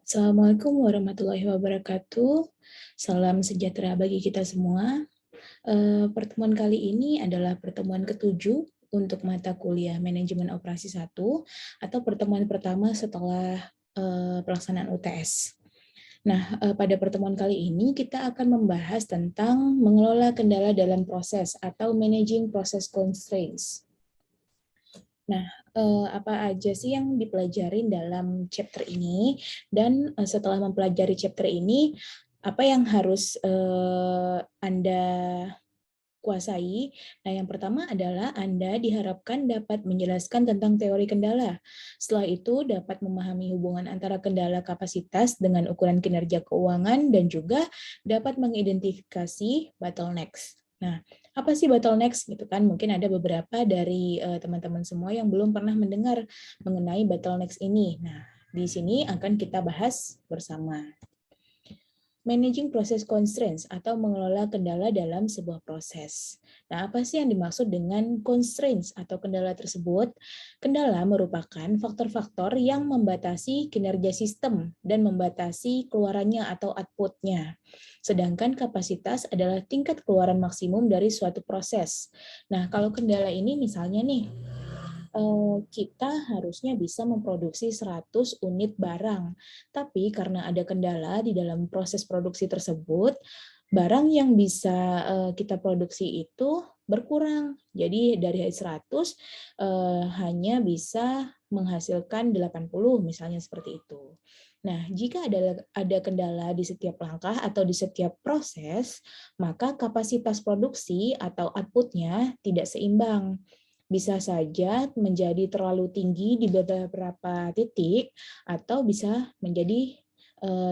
Assalamualaikum warahmatullahi wabarakatuh. Salam sejahtera bagi kita semua. Pertemuan kali ini adalah pertemuan ketujuh untuk mata kuliah Manajemen Operasi 1 atau pertemuan pertama setelah pelaksanaan UTS. Nah, pada pertemuan kali ini kita akan membahas tentang mengelola kendala dalam proses atau Managing Process Constraints. Nah, apa aja sih yang dipelajarin dalam chapter ini? Dan setelah mempelajari chapter ini, apa yang harus Anda kuasai? Nah, yang pertama adalah Anda diharapkan dapat menjelaskan tentang teori kendala. Setelah itu, dapat memahami hubungan antara kendala kapasitas dengan ukuran kinerja keuangan dan juga dapat mengidentifikasi bottlenecks. Nah, apa sih bottlenecks gitu kan? Mungkin ada beberapa dari teman-teman semua yang belum pernah mendengar mengenai bottlenecks ini. Nah, di sini akan kita bahas bersama. Managing process constraints atau mengelola kendala dalam sebuah proses. Nah, apa sih yang dimaksud dengan constraints atau kendala tersebut? Kendala merupakan faktor-faktor yang membatasi kinerja sistem dan membatasi keluarannya atau output-nya. Sedangkan kapasitas adalah tingkat keluaran maksimum dari suatu proses. Nah, kalau kendala ini misalnya nih, kita harusnya bisa memproduksi 100 unit barang. Tapi karena ada kendala di dalam proses produksi tersebut, barang yang bisa kita produksi itu berkurang. Jadi dari 100 hanya bisa menghasilkan 80 misalnya seperti itu. Nah, jika ada kendala di setiap langkah atau di setiap proses, maka kapasitas produksi atau output-nya tidak seimbang. Bisa saja menjadi terlalu tinggi di beberapa titik atau bisa menjadi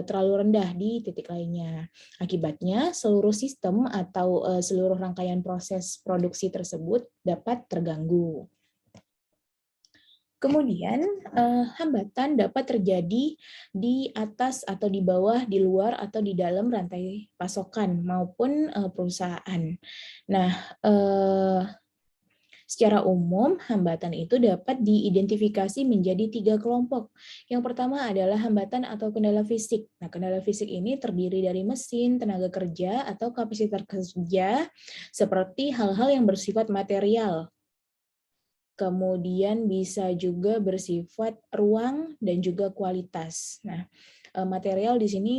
terlalu rendah di titik lainnya. Akibatnya, seluruh sistem atau seluruh rangkaian proses produksi tersebut dapat terganggu. Kemudian, hambatan dapat terjadi di atas atau di bawah, di luar atau di dalam rantai pasokan maupun perusahaan. Nah, secara umum, hambatan itu dapat diidentifikasi menjadi 3 kelompok. Yang pertama adalah hambatan atau kendala fisik. Nah, kendala fisik ini terdiri dari mesin, tenaga kerja, atau kapasitas kerja, seperti hal-hal yang bersifat material. Kemudian bisa juga bersifat ruang dan juga kualitas. Nah, material di sini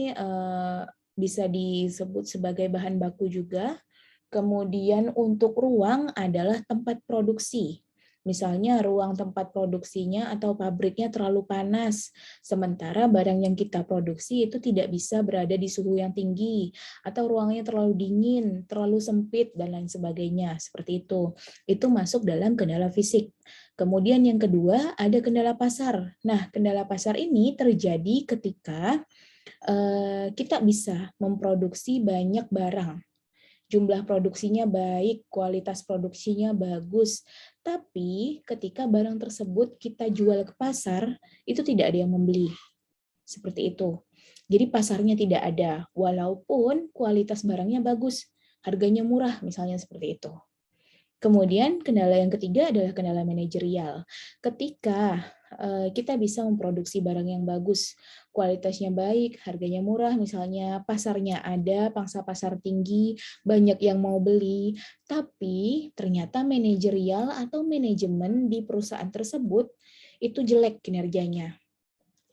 bisa disebut sebagai bahan baku juga. Kemudian untuk ruang adalah tempat produksi. Misalnya ruang tempat produksinya atau pabriknya terlalu panas, sementara barang yang kita produksi itu tidak bisa berada di suhu yang tinggi, atau ruangnya terlalu dingin, terlalu sempit, dan lain sebagainya. Seperti itu. Itu masuk dalam kendala fisik. Kemudian yang kedua ada kendala pasar. Nah, kendala pasar ini terjadi ketika kita bisa memproduksi banyak barang. Jumlah produksinya baik, kualitas produksinya bagus, tapi ketika barang tersebut kita jual ke pasar, itu tidak ada yang membeli. Seperti itu. Jadi pasarnya tidak ada, walaupun kualitas barangnya bagus, harganya murah, misalnya seperti itu. Kemudian kendala yang ketiga adalah kendala manajerial. Ketika kita bisa memproduksi barang yang bagus, kualitasnya baik, harganya murah, misalnya pasarnya ada, pangsa pasar tinggi, banyak yang mau beli, tapi ternyata manajerial atau manajemen di perusahaan tersebut itu jelek kinerjanya,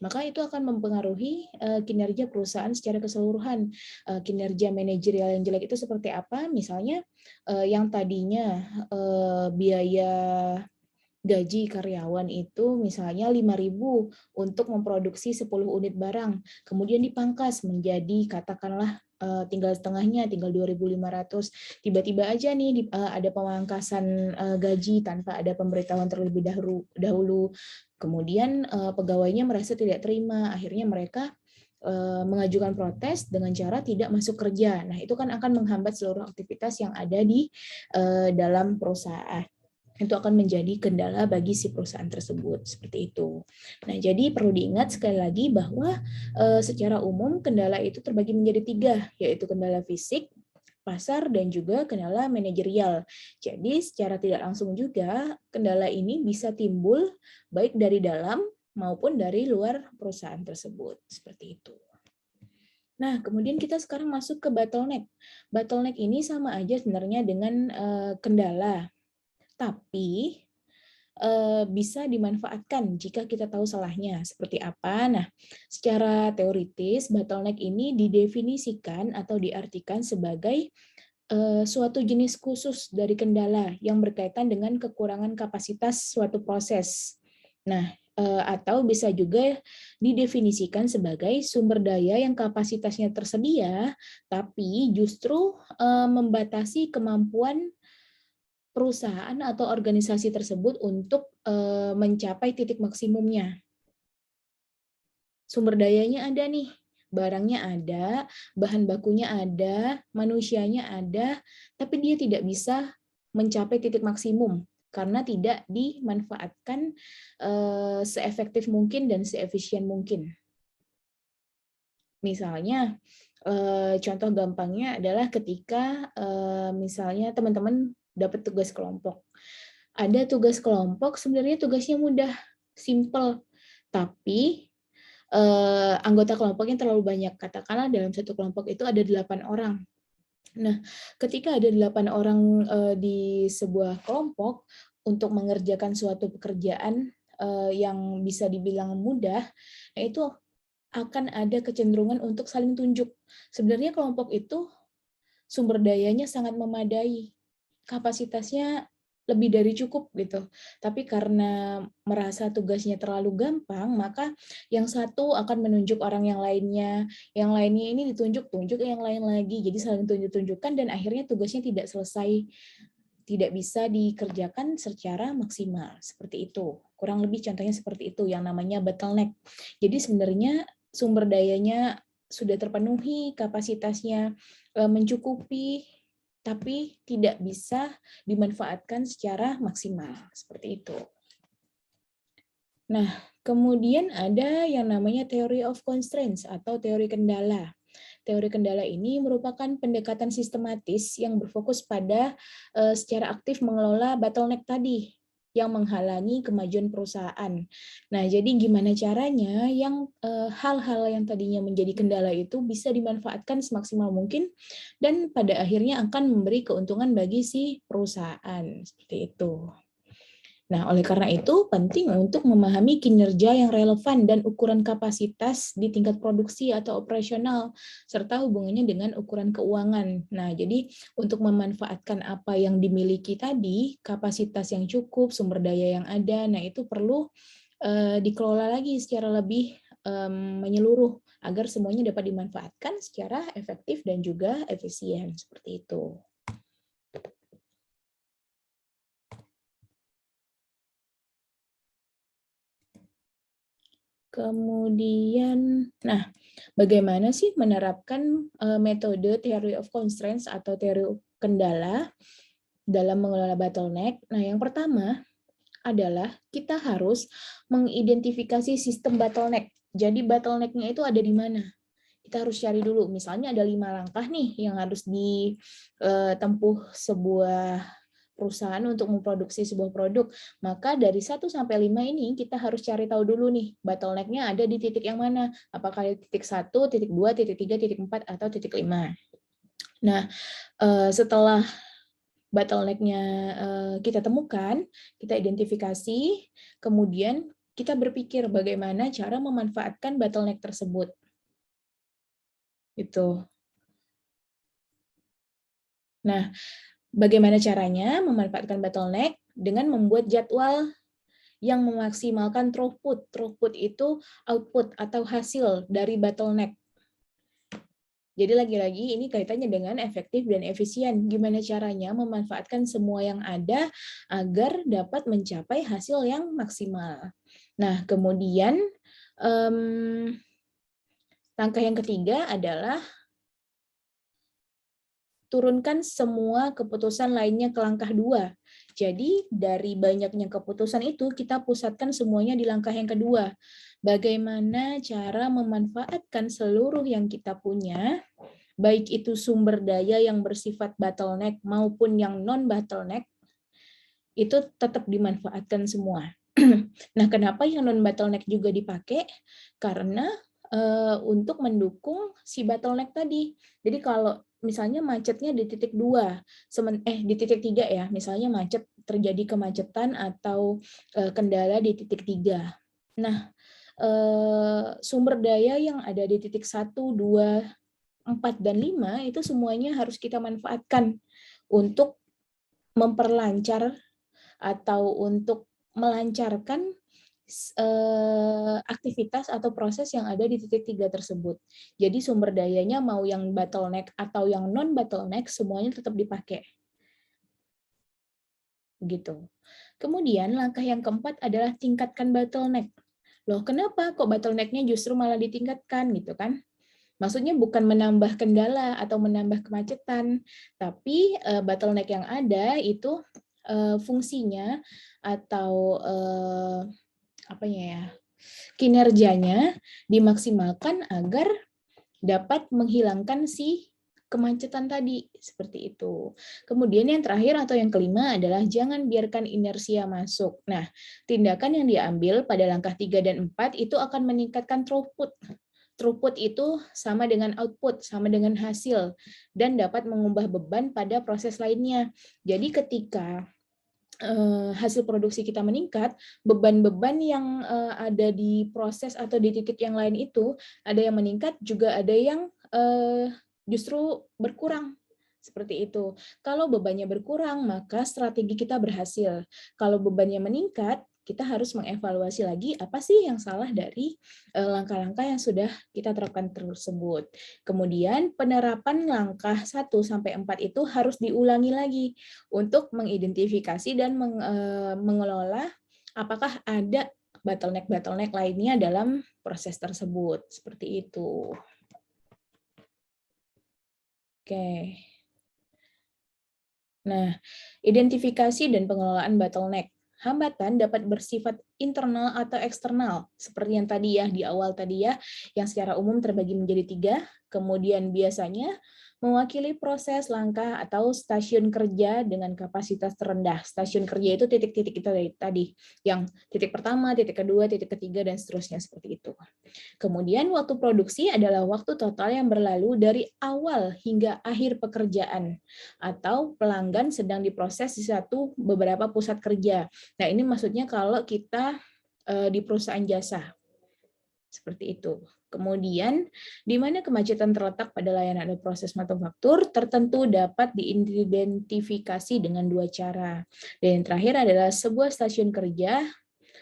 maka itu akan mempengaruhi kinerja perusahaan secara keseluruhan. Kinerja manajerial yang jelek itu seperti apa? Misalnya yang tadinya biaya gaji karyawan itu misalnya 5.000 untuk memproduksi 10 unit barang, kemudian dipangkas menjadi katakanlah tinggal setengahnya, tinggal 2.500. Tiba-tiba aja nih ada pemangkasan gaji tanpa ada pemberitahuan terlebih dahulu. Kemudian pegawainya merasa tidak terima, akhirnya mereka mengajukan protes dengan cara tidak masuk kerja. Nah, itu kan akan menghambat seluruh aktivitas yang ada di dalam perusahaan. Itu akan menjadi kendala bagi si perusahaan tersebut, seperti itu. Nah, jadi perlu diingat sekali lagi bahwa secara umum kendala itu terbagi menjadi 3, yaitu kendala fisik, pasar, dan juga kendala manajerial. Jadi secara tidak langsung juga kendala ini bisa timbul baik dari dalam maupun dari luar perusahaan tersebut. Seperti itu. Nah, kemudian kita sekarang masuk ke bottleneck. Bottleneck ini sama aja sebenarnya dengan kendala, tapi bisa dimanfaatkan jika kita tahu salahnya. Seperti apa? Nah, secara teoritis, bottleneck ini didefinisikan atau diartikan sebagai suatu jenis khusus dari kendala yang berkaitan dengan kekurangan kapasitas suatu proses. Nah, atau bisa juga didefinisikan sebagai sumber daya yang kapasitasnya tersedia, tapi justru membatasi kemampuan perusahaan atau organisasi tersebut untuk mencapai titik maksimumnya. Sumber dayanya ada nih, barangnya ada, bahan bakunya ada, manusianya ada, tapi dia tidak bisa mencapai titik maksimum karena tidak dimanfaatkan seefektif mungkin dan seefisien mungkin. Misalnya, contoh gampangnya adalah ketika misalnya teman-teman dapat tugas kelompok. Ada tugas kelompok, sebenarnya tugasnya mudah, simple, tapi anggota kelompoknya terlalu banyak. Katakanlah dalam satu kelompok itu ada 8 orang. Nah, ketika ada 8 orang di sebuah kelompok untuk mengerjakan suatu pekerjaan yang bisa dibilang mudah, nah itu akan ada kecenderungan untuk saling tunjuk. Sebenarnya kelompok itu sumber dayanya sangat memadai, kapasitasnya lebih dari cukup gitu. Tapi karena merasa tugasnya terlalu gampang, maka yang satu akan menunjuk orang yang lainnya ini ditunjuk yang lain lagi. Jadi saling tunjuk-tunjukkan dan akhirnya tugasnya tidak selesai, tidak bisa dikerjakan secara maksimal. Seperti itu. Kurang lebih contohnya seperti itu yang namanya bottleneck. Jadi sebenarnya sumber dayanya sudah terpenuhi, kapasitasnya mencukupi, tapi tidak bisa dimanfaatkan secara maksimal. Seperti itu. Nah, kemudian ada yang namanya theory of constraints atau teori kendala. Teori kendala ini merupakan pendekatan sistematis yang berfokus pada secara aktif mengelola bottleneck tadi yang menghalangi kemajuan perusahaan. Nah, jadi gimana caranya yang hal-hal yang tadinya menjadi kendala itu bisa dimanfaatkan semaksimal mungkin dan pada akhirnya akan memberi keuntungan bagi si perusahaan. Seperti itu. Nah, oleh karena itu penting untuk memahami kinerja yang relevan dan ukuran kapasitas di tingkat produksi atau operasional, serta hubungannya dengan ukuran keuangan. Nah, jadi untuk memanfaatkan apa yang dimiliki tadi, kapasitas yang cukup, sumber daya yang ada, nah itu perlu dikelola lagi secara lebih menyeluruh agar semuanya dapat dimanfaatkan secara efektif dan juga efisien. Seperti itu. Kemudian, nah, bagaimana sih menerapkan metode theory of constraints atau teori kendala dalam mengelola bottleneck? Nah, yang pertama adalah kita harus mengidentifikasi sistem bottleneck. Jadi bottleneck-nya itu ada di mana? Kita harus cari dulu. Misalnya ada 5 langkah nih yang harus ditempuh sebuah perusahaan untuk memproduksi sebuah produk, maka dari 1 sampai 5 ini kita harus cari tahu dulu nih bottleneck-nya ada di titik yang mana, apakah di titik 1, titik 2, titik 3, titik 4, atau titik 5. Nah, setelah bottleneck-nya kita temukan, kita identifikasi, kemudian kita berpikir bagaimana cara memanfaatkan bottleneck tersebut. Itu. Nah, bagaimana caranya memanfaatkan bottleneck? Dengan membuat jadwal yang memaksimalkan throughput. Throughput itu output atau hasil dari bottleneck. Jadi lagi-lagi ini kaitannya dengan efektif dan efisien. Gimana caranya memanfaatkan semua yang ada agar dapat mencapai hasil yang maksimal. Nah, kemudian langkah yang ketiga adalah turunkan semua keputusan lainnya ke langkah 2. Jadi dari banyaknya keputusan itu kita pusatkan semuanya di langkah yang kedua. Bagaimana cara memanfaatkan seluruh yang kita punya, baik itu sumber daya yang bersifat bottleneck maupun yang non-bottleneck, itu tetap dimanfaatkan semua. Nah, kenapa yang non-bottleneck juga dipakai? Karena untuk mendukung si bottleneck tadi. Jadi kalau misalnya macetnya di titik 2, di titik 3 ya, misalnya macet terjadi kemacetan atau kendala di titik 3. Nah, sumber daya yang ada di titik 1, 2, 4, dan 5 itu semuanya harus kita manfaatkan untuk memperlancar atau untuk melancarkan aktivitas atau proses yang ada di titik 3 tersebut. Jadi sumber dayanya mau yang bottleneck atau yang non bottleneck semuanya tetap dipakai. Gitu. Kemudian langkah yang keempat adalah tingkatkan bottleneck. Loh, kenapa kok bottleneck-nya justru malah ditingkatkan gitu kan? Maksudnya bukan menambah kendala atau menambah kemacetan, tapi bottleneck yang ada itu fungsinya atau kinerjanya dimaksimalkan agar dapat menghilangkan si kemacetan tadi, seperti itu. Kemudian yang terakhir atau yang kelima adalah jangan biarkan inersia masuk. Nah, tindakan yang diambil pada langkah 3 dan 4 itu akan meningkatkan throughput. Throughput itu sama dengan output, sama dengan hasil, dan dapat mengubah beban pada proses lainnya. Jadi ketika hasil produksi kita meningkat, beban-beban yang ada di proses atau di titik yang lain itu ada yang meningkat, juga ada yang justru berkurang. Seperti itu. Kalau bebannya berkurang, maka strategi kita berhasil. Kalau bebannya meningkat, kita harus mengevaluasi lagi apa sih yang salah dari langkah-langkah yang sudah kita terapkan tersebut. Kemudian penerapan langkah 1 sampai 4 itu harus diulangi lagi untuk mengidentifikasi dan mengelola apakah ada bottleneck-bottleneck lainnya dalam proses tersebut. Seperti itu. Oke. Nah, identifikasi dan pengelolaan bottleneck. Hambatan dapat bersifat internal atau eksternal, seperti yang tadi ya, di awal tadi ya, yang secara umum terbagi menjadi 3, kemudian biasanya mewakili proses, langkah, atau stasiun kerja dengan kapasitas terendah. Stasiun kerja itu titik-titik itu tadi, yang titik pertama, titik kedua, titik ketiga, dan seterusnya seperti itu. Kemudian waktu produksi adalah waktu total yang berlalu dari awal hingga akhir pekerjaan, atau pelanggan sedang diproses di beberapa pusat kerja. Nah, ini maksudnya kalau kita di perusahaan jasa. Seperti itu. Kemudian, di mana kemacetan terletak pada layanan atau proses manufaktur tertentu dapat diidentifikasi dengan 2 cara. Dan yang terakhir adalah sebuah stasiun kerja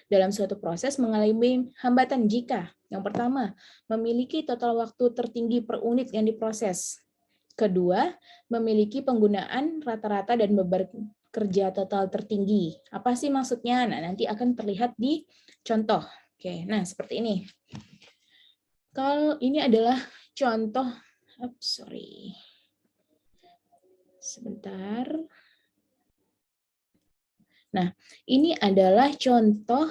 dalam suatu proses mengalami hambatan jika yang pertama, memiliki total waktu tertinggi per unit yang diproses. Kedua, memiliki penggunaan rata-rata dan beban kerja total tertinggi. Apa sih maksudnya? Nah, nanti akan terlihat di contoh. Oke, nah seperti ini. Kalau ini adalah contoh, sebentar. Nah, ini adalah contoh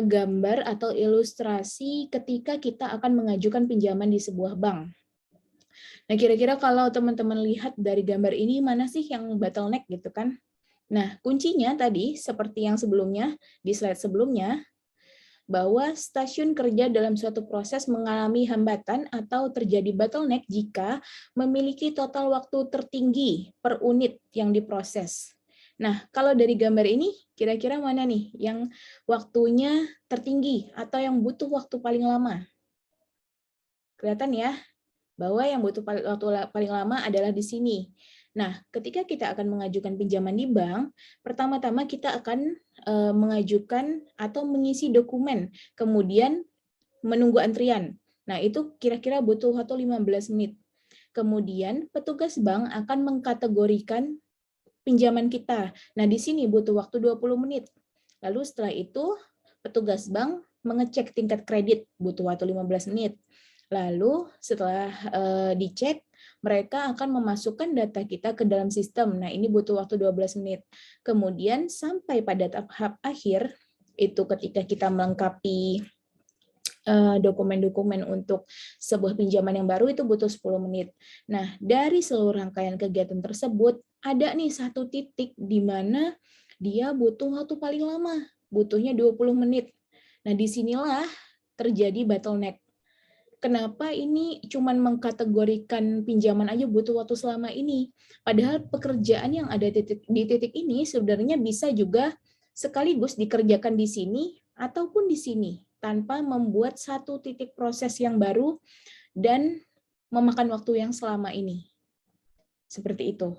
gambar atau ilustrasi ketika kita akan mengajukan pinjaman di sebuah bank. Nah, kira-kira kalau teman-teman lihat dari gambar ini, mana sih yang bottleneck gitu kan? Nah, kuncinya tadi, seperti yang sebelumnya, di slide sebelumnya, bahwa stasiun kerja dalam suatu proses mengalami hambatan atau terjadi bottleneck jika memiliki total waktu tertinggi per unit yang diproses. Nah, kalau dari gambar ini, kira-kira mana nih yang waktunya tertinggi atau yang butuh waktu paling lama? Kelihatan ya, bahwa yang butuh waktu paling lama adalah di sini. Nah, ketika kita akan mengajukan pinjaman di bank, pertama-tama kita akan mengajukan atau mengisi dokumen, kemudian menunggu antrian. Nah, itu kira-kira butuh waktu 15 menit. Kemudian petugas bank akan mengkategorikan pinjaman kita. Nah, di sini butuh waktu 20 menit. Lalu setelah itu petugas bank mengecek tingkat kredit, butuh waktu 15 menit. Lalu setelah dicek, mereka akan memasukkan data kita ke dalam sistem. Nah, ini butuh waktu 12 menit. Kemudian sampai pada tahap akhir, itu ketika kita melengkapi dokumen-dokumen untuk sebuah pinjaman yang baru itu butuh 10 menit. Nah, dari seluruh rangkaian kegiatan tersebut, ada nih satu titik di mana dia butuh waktu paling lama, butuhnya 20 menit. Nah, disinilah terjadi bottleneck. Kenapa ini cuman mengkategorikan pinjaman aja butuh waktu selama ini? Padahal pekerjaan yang ada di titik ini sebenarnya bisa juga sekaligus dikerjakan di sini ataupun di sini, tanpa membuat satu titik proses yang baru dan memakan waktu yang selama ini. Seperti itu.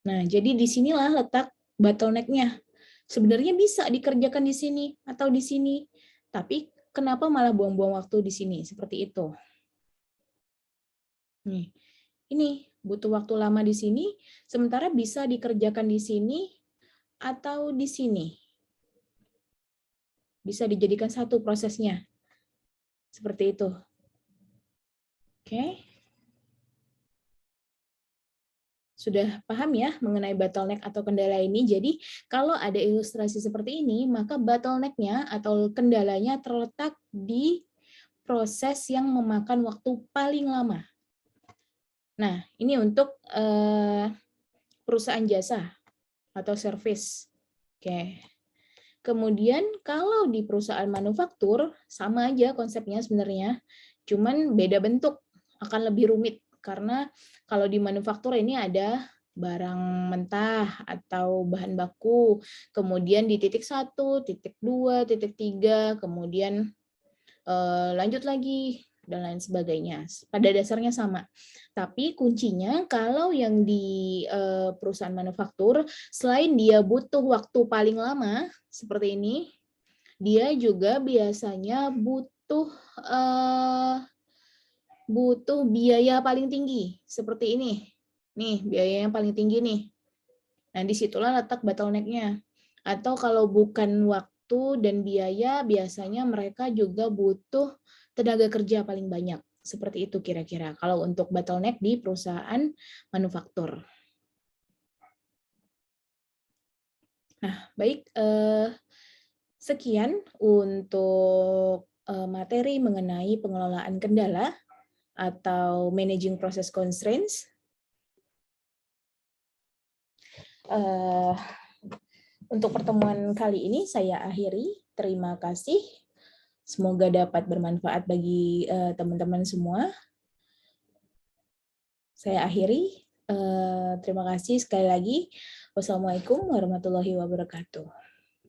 Nah, jadi disinilah letak bottleneck-nya. Sebenarnya bisa dikerjakan di sini atau di sini, tapi kenapa malah buang-buang waktu di sini? Seperti itu. Nih, ini butuh waktu lama di sini, sementara bisa dikerjakan di sini atau di sini. Bisa dijadikan satu prosesnya. Seperti itu. Oke. Sudah paham ya mengenai bottleneck atau kendala ini? Jadi kalau ada ilustrasi seperti ini, maka bottleneck-nya atau kendalanya terletak di proses yang memakan waktu paling lama. Nah, ini untuk perusahaan jasa atau service. Oke. Kemudian kalau di perusahaan manufaktur, sama aja konsepnya sebenarnya, cuman beda bentuk, akan lebih rumit. Karena kalau di manufaktur ini ada barang mentah atau bahan baku, kemudian di titik 1, titik 2, titik 3, kemudian lanjut lagi, dan lain sebagainya. Pada dasarnya sama. Tapi kuncinya kalau yang di perusahaan manufaktur, selain dia butuh waktu paling lama, seperti ini, dia juga biasanya butuh biaya paling tinggi, seperti ini. Nih, biaya yang paling tinggi nih. Nah, disitulah letak bottleneck-nya. Atau kalau bukan waktu dan biaya, biasanya mereka juga butuh tenaga kerja paling banyak. Seperti itu kira-kira kalau untuk bottleneck di perusahaan manufaktur. Nah, baik. Sekian untuk materi mengenai pengelolaan kendala atau managing process constraints. Untuk pertemuan kali ini saya akhiri. Terima kasih. Semoga dapat bermanfaat bagi teman-teman semua. Saya akhiri. Terima kasih sekali lagi. Wassalamualaikum warahmatullahi wabarakatuh.